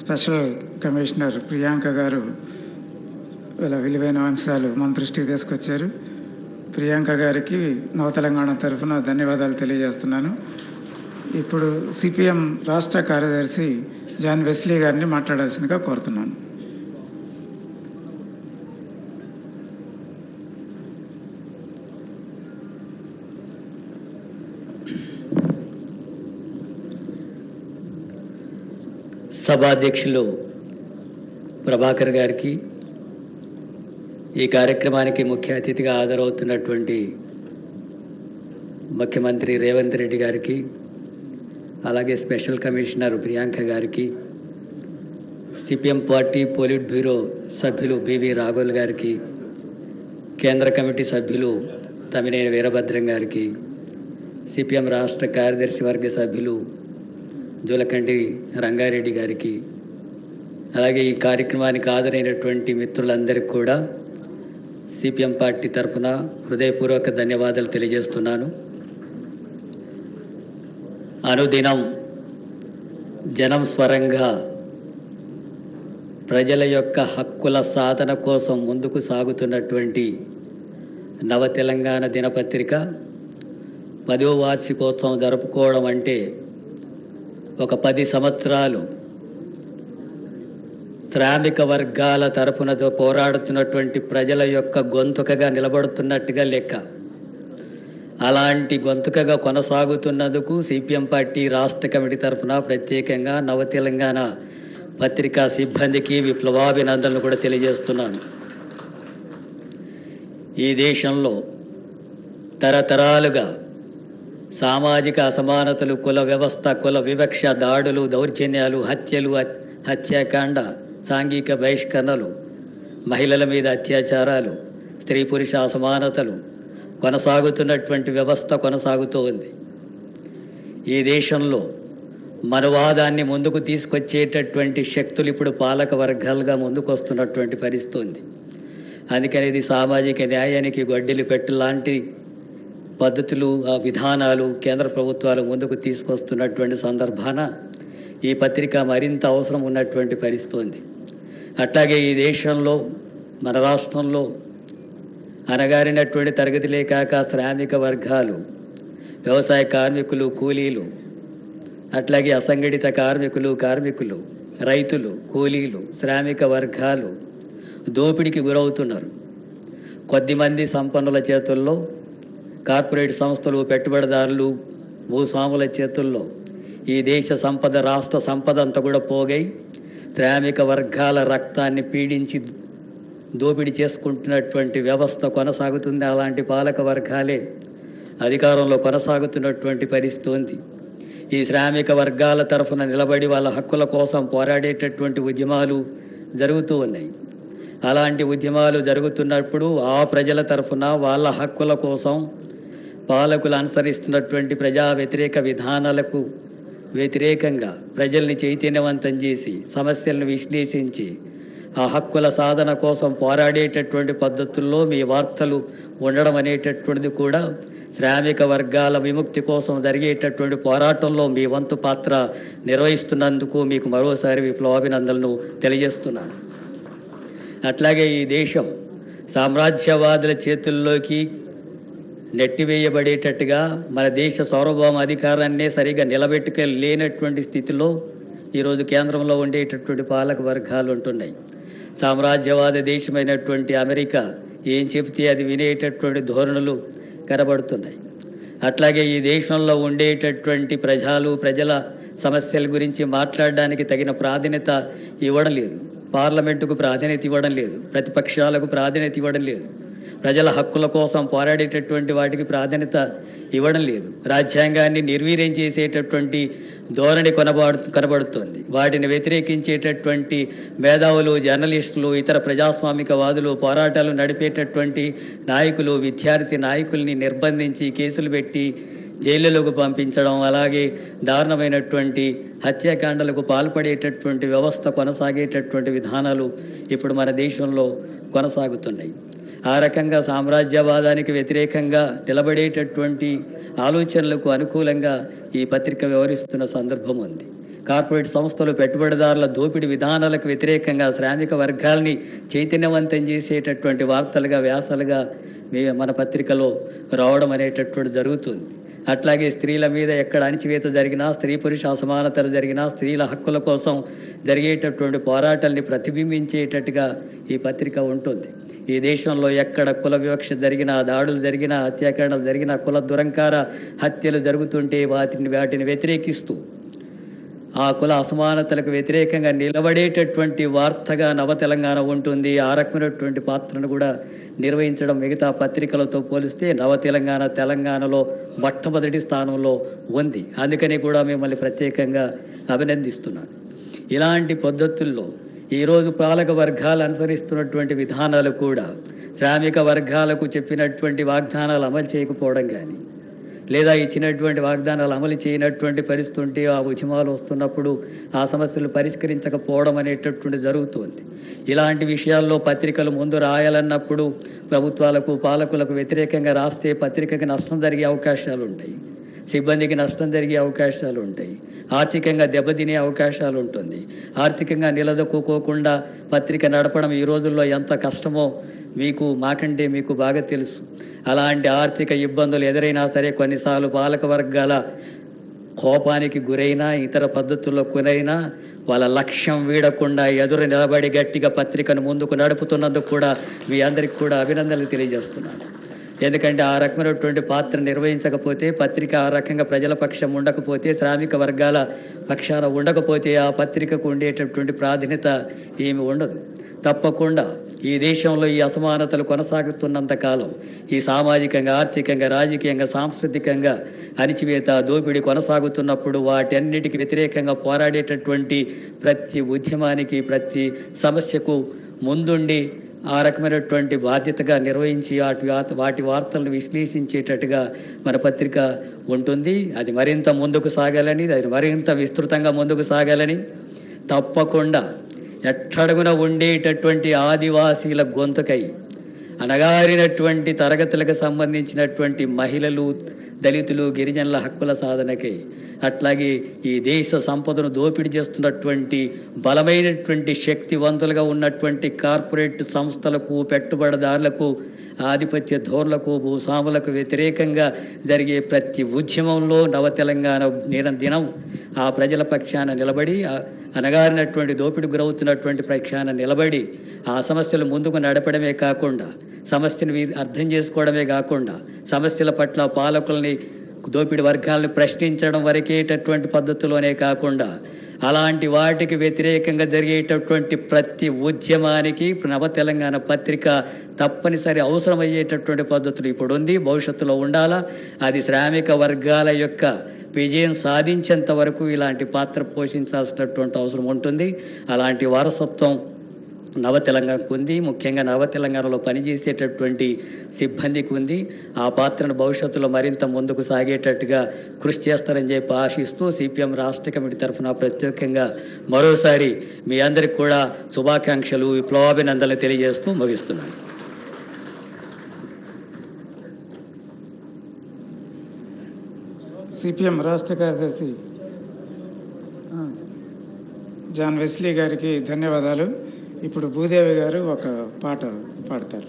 Special commissioner Priyanka గారు విలువైన అంశాలు మన దృష్టికి తీసుకొచ్చారు. ప్రియాంక గారికి నవ తెలంగాణ తరఫున ధన్యవాదాలు తెలియజేస్తున్నాను. ఇప్పుడు సిపిఎం రాష్ట్ర కార్యదర్శి జాన్ వెస్లీ గారిని మాట్లాడాల్సిందిగా కోరుతున్నాను. సభాధ్యక్షులు ప్రభాకర్ గారికి, ఈ కార్యక్రమానికి ముఖ్య అతిథిగా హాజరవుతున్నటువంటి ముఖ్యమంత్రి రేవంత్ రెడ్డి గారికి, అలాగే స్పెషల్ కమిషనర్ ప్రియాంక గారికి, సిపిఎం పార్టీ పోలిట్ బ్యూరో సభ్యులు బివి రాఘుల్ గారికి, కేంద్ర కమిటీ సభ్యులు తమ్మినేని వీరభద్రం గారికి, సిపిఎం రాష్ట్ర కార్యదర్శి వర్గ సభ్యులు జూలకంటి రంగారెడ్డి గారికి, అలాగే ఈ కార్యక్రమానికి హాజరైనటువంటి మిత్రులందరికీ కూడా సిపిఎం పార్టీ తరఫున హృదయపూర్వక ధన్యవాదాలు తెలియజేస్తున్నాను. అనుదినం జనం స్వరంగా ప్రజల యొక్క హక్కుల సాధన కోసం ముందుకు సాగుతున్నటువంటి నవ తెలంగాణ దినపత్రిక 10వ వార్షికోత్సవం జరుపుకోవడం అంటే ఒక 10 సంవత్సరాలు శ్రామిక వర్గాల తరఫున పోరాడుతున్నటువంటి ప్రజల యొక్క గొంతుకగా నిలబడుతున్నట్టుగా లెక్క. అలాంటి గొంతుకగా కొనసాగుతున్నందుకు సిపిఎం పార్టీ రాష్ట్ర కమిటీ తరఫున ప్రత్యేకంగా నవ తెలంగాణ పత్రికా సిబ్బందికి విప్లవాభినందనలు కూడా తెలియజేస్తున్నాను. ఈ దేశంలో తరతరాలుగా సామాజిక అసమానతలు, కుల వ్యవస్థ, కుల వివక్ష, దాడులు, దౌర్జన్యాలు, హత్యలు, హత్యాకాండ, సాంఘిక బహిష్కరణలు, మహిళల మీద అత్యాచారాలు, స్త్రీ పురుష అసమానతలు కొనసాగుతున్నటువంటి వ్యవస్థ కొనసాగుతూ ఉంది. ఈ దేశంలో మనవాదాన్ని ముందుకు తీసుకొచ్చేటటువంటి శక్తులు ఇప్పుడు పాలక వర్గాలుగా ముందుకు వస్తున్నటువంటి పరిస్థితి ఉంది. అందుకని ఇది సామాజిక న్యాయానికి గొడ్డలి పెట్టు లాంటి పద్ధతులు, ఆ విధానాలు కేంద్ర ప్రభుత్వాలు ముందుకు తీసుకొస్తున్నటువంటి సందర్భాన ఈ పత్రిక మరింత అవసరం ఉన్నటువంటి పరిస్థితి ఉంది. అట్లాగే ఈ దేశంలో మన రాష్ట్రంలో అణగారినటువంటి తరగతిలే కాక శ్రామిక వర్గాలు, వ్యవసాయ కార్మికులు, కూలీలు, అట్లాగే అసంఘటిత కార్మికులు, రైతులు, కూలీలు, శ్రామిక వర్గాలు దోపిడికి గురవుతున్నారు. కొద్దిమంది సంపన్నుల చేతుల్లో, కార్పొరేట్ సంస్థలు, పెట్టుబడిదారులు, భూస్వాముల చేతుల్లో ఈ దేశ సంపద, రాష్ట్ర సంపద అంతా కూడా పోగై శ్రామిక వర్గాల రక్తాన్ని పీడించి దోపిడీ చేసుకుంటున్నటువంటి వ్యవస్థ కొనసాగుతుంది. అలాంటి పాలక వర్గాలే అధికారంలో కొనసాగుతున్నటువంటి పరిస్థితి ఉంది. ఈ శ్రామిక వర్గాల తరఫున నిలబడి వాళ్ళ హక్కుల కోసం పోరాడేటటువంటి ఉద్యమాలు జరుగుతూ ఉన్నాయి. అలాంటి ఉద్యమాలు జరుగుతున్నప్పుడు ఆ ప్రజల తరఫున వాళ్ళ హక్కుల కోసం పాలకులు అనుసరిస్తున్నటువంటి ప్రజా వ్యతిరేక విధానాలకు వ్యతిరేకంగా ప్రజల్ని చైతన్యవంతం చేసి, సమస్యలను విశ్లేషించి, ఆ హక్కుల సాధన కోసం పోరాడేటటువంటి పద్ధతుల్లో మీ వార్తలు ఉండడం అనేటటువంటిది కూడా శ్రామిక వర్గాల విముక్తి కోసం జరిగేటటువంటి పోరాటంలో మీ వంతు పాత్ర నిర్వహిస్తున్నందుకు మీకు మరోసారి విప్లవాభినందనలు తెలియజేస్తున్నాను. అట్లాగే ఈ దేశం సామ్రాజ్యవాదుల చేతుల్లోకి నెట్టివేయబడేటట్టుగా మన దేశ సార్వభౌమ అధికారాన్నే సరిగా నిలబెట్టుకోలేనటువంటి స్థితిలో ఈరోజు కేంద్రంలో ఉండేటటువంటి పాలక వర్గాలు ఉంటున్నాయి. సామ్రాజ్యవాద దేశమైనటువంటి అమెరికా ఏం చెబితే అది వినేటటువంటి ధోరణులు కనబడుతున్నాయి. అట్లాగే ఈ దేశంలో ఉండేటటువంటి ప్రజల సమస్యల గురించి మాట్లాడడానికి తగిన ప్రాధాన్యత ఇవ్వడం లేదు. పార్లమెంటుకు ప్రాధాన్యత ఇవ్వడం లేదు, ప్రతిపక్షాలకు ప్రాధాన్యత ఇవ్వడం లేదు, ప్రజల హక్కుల కోసం పోరాడేటటువంటి వాటికి ప్రాధాన్యత ఇవ్వడం లేదు. రాజ్యాంగాన్ని నిర్వీర్యం చేసేటటువంటి ధోరణి కనబడుతోంది. వాటిని వ్యతిరేకించేటటువంటి మేధావులు, జర్నలిస్టులు, ఇతర ప్రజాస్వామికవాదులు, పోరాటాలు నడిపేటటువంటి నాయకులు, విద్యార్థి నాయకుల్ని నిర్బంధించి కేసులు పెట్టి జైళ్ళలోకి పంపించడం, అలాగే దారుణమైనటువంటి హత్యాకాండలకు పాల్పడేటటువంటి వ్యవస్థ కొనసాగేటటువంటి విధానాలు ఇప్పుడు మన దేశంలో కొనసాగుతున్నాయి. ఆ రకంగా సామ్రాజ్యవాదానికి వ్యతిరేకంగా నిలబడేటటువంటి ఆలోచనలకు అనుకూలంగా ఈ పత్రిక వ్యవహరిస్తున్న సందర్భం ఉంది. కార్పొరేట్ సంస్థలు, పెట్టుబడిదారుల దోపిడీ విధానాలకు వ్యతిరేకంగా శ్రామిక వర్గాల్ని చైతన్యవంతం చేసేటటువంటి వార్తలుగా, వ్యాసాలుగా మన పత్రికలో రావడం అనేటటువంటి జరుగుతుంది. అట్లాగే స్త్రీల మీద ఎక్కడ అణచివేత జరిగినా, స్త్రీ పురుష అసమానతలు జరిగినా, స్త్రీల హక్కుల కోసం జరిగేటటువంటి పోరాటాల్ని ప్రతిబింబించేటట్టుగా ఈ పత్రిక ఉంటుంది. ఈ దేశంలో ఎక్కడ కుల వివక్ష జరిగినా, దాడులు జరిగినా, హత్యాకాండలు జరిగినా, కుల దురంకార హత్యలు జరుగుతుంటే వాటిని వ్యతిరేకిస్తూ ఆ కుల అసమానతలకు వ్యతిరేకంగా నిలబడేటటువంటి వార్తగా నవ తెలంగాణ ఉంటుంది. ఆ రకమైనటువంటి పాత్రను కూడా నిర్వహించడం మిగతా పత్రికలతో పోలిస్తే నవ తెలంగాణ తెలంగాణలో మొట్టమొదటి స్థానంలో ఉంది. అందుకని కూడా మిమ్మల్ని ప్రత్యేకంగా అభినందిస్తున్నాను. ఇలాంటి పద్ధతుల్లో ఈరోజు పాలక వర్గాలు అనుసరిస్తున్నటువంటి విధానాలు కూడా శ్రామిక వర్గాలకు చెప్పినటువంటి వాగ్దానాలు అమలు చేయకపోవడం కానీ, లేదా ఇచ్చినటువంటి వాగ్దానాలు అమలు చేయనటువంటి పరిస్థితి ఉంటే ఆ ఉద్యమాలు వస్తున్నప్పుడు ఆ సమస్యలు పరిష్కరించకపోవడం అనేటటువంటి జరుగుతుంది. ఇలాంటి విషయాల్లో పత్రికలు ముందు రాయాలన్నప్పుడు ప్రభుత్వాలకు, పాలకులకు వ్యతిరేకంగా రాస్తే పత్రికకి నష్టం జరిగే అవకాశాలు ఉంటాయి, సిబ్బందికి నష్టం జరిగే అవకాశాలు ఉంటాయి, ఆర్థికంగా దెబ్బతినే అవకాశాలు ఉంటుంది. ఆర్థికంగా నిలదొక్కుకోకుండా పత్రిక నడపడం ఈ రోజుల్లో ఎంత కష్టమో మాకంటే మీకు బాగా తెలుసు. అలాంటి ఆర్థిక ఇబ్బందులు ఎదురైనా సరే కొన్నిసార్లు పాలక వర్గాల కోపానికి గురైనా, ఇతర పద్ధతుల్లో కొనైనా వాళ్ళ లక్ష్యం వీడకుండా ఎదురు నిలబడి గట్టిగా పత్రికను ముందుకు నడుపుతున్నందుకు కూడా మీ అందరికీ కూడా అభినందనలు తెలియజేస్తున్నాను. ఎందుకంటే ఆ రకమైనటువంటి పాత్ర నిర్వహించకపోతే, పత్రిక ఆ రకంగా ప్రజల పక్షం ఉండకపోతే, శ్రామిక వర్గాల పక్షాన ఉండకపోతే ఆ పత్రికకు ఉండేటటువంటి ప్రాధాన్యత ఏమి ఉండదు. తప్పకుండా ఈ దేశంలో ఈ అసమానతలు కొనసాగుతున్నంత కాలం, ఈ సామాజికంగా, ఆర్థికంగా, రాజకీయంగా, సాంస్కృతికంగా అణిచివేత, దోపిడీ కొనసాగుతున్నప్పుడు వాటన్నిటికీ వ్యతిరేకంగా పోరాడేటటువంటి ప్రతి ఉద్యమానికి, ప్రతి సమస్యకు ముందుండి ఆ రకమైనటువంటి బాధ్యతగా నిర్వహించి వాటి వార్తలను విశ్లేషించేటట్టుగా మన పత్రిక ఉంటుంది. అది మరింత ముందుకు సాగాలని, అది మరింత విస్తృతంగా ముందుకు సాగాలని, తప్పకుండా ఎట్టడుగున ఉండేటటువంటి ఆదివాసీల గొంతుకై, అణగారినటువంటి తరగతులకు సంబంధించినటువంటి మహిళలు, దళితులు, గిరిజనుల హక్కుల సాధనకై, అట్లాగే ఈ దేశ సంపదను దోపిడీ చేస్తున్నటువంటి బలమైనటువంటి శక్తివంతులుగా ఉన్నటువంటి కార్పొరేట్ సంస్థలకు, పెట్టుబడిదారులకు, ఆధిపత్య ధోర్లకు, భూస్వాములకు వ్యతిరేకంగా జరిగే ప్రతి ఉద్యమంలో నవ తెలంగాణ దినం ఆ ప్రజల పక్షాన నిలబడి, అనగారినటువంటి దోపిడీ గురవుతున్నటువంటి పక్షాన నిలబడి ఆ సమస్యలు ముందుకు నడపడమే కాకుండా, సమస్యను అర్థం చేసుకోవడమే కాకుండా, సమస్యల పట్ల పాలకుల్ని, దోపిడీ వర్గాలను ప్రశ్నించడం వరకేటటువంటి పద్ధతిలోనే కాకుండా, అలాంటి వాటికి వ్యతిరేకంగా జరిగేటటువంటి ప్రతి ఉద్యమానికి నవ తెలంగాణ పత్రిక తప్పనిసరి అవసరమయ్యేటటువంటి పద్ధతులు ఇప్పుడు ఉంది, భవిష్యత్తులో ఉండాలా. అది శ్రామిక వర్గాల యొక్క విజయం సాధించేంత వరకు ఇలాంటి పాత్ర పోషించాల్సినటువంటి అవసరం ఉంటుంది. అలాంటి వారసత్వం నవ తెలంగాణకు ఉంది. ముఖ్యంగా నవ తెలంగాణలో పనిచేసేటటువంటి సిబ్బందికి ఉంది. ఆ పాత్రను భవిష్యత్తులో మరింత ముందుకు సాగేటట్టుగా కృషి చేస్తారని చెప్పి ఆశిస్తూ సిపిఎం రాష్ట్ర కమిటీ తరఫున ప్రత్యేకంగా మరోసారి మీ అందరికి కూడా శుభాకాంక్షలు, విప్లవాభినందనలు తెలియజేస్తూ ముగిస్తున్నాను. సిపిఎం రాష్ట్ర కార్యదర్శి జాన్ వెస్లీ గారికి ధన్యవాదాలు. ఇప్పుడు భూదేవి గారు ఒక పాట పాడతారు.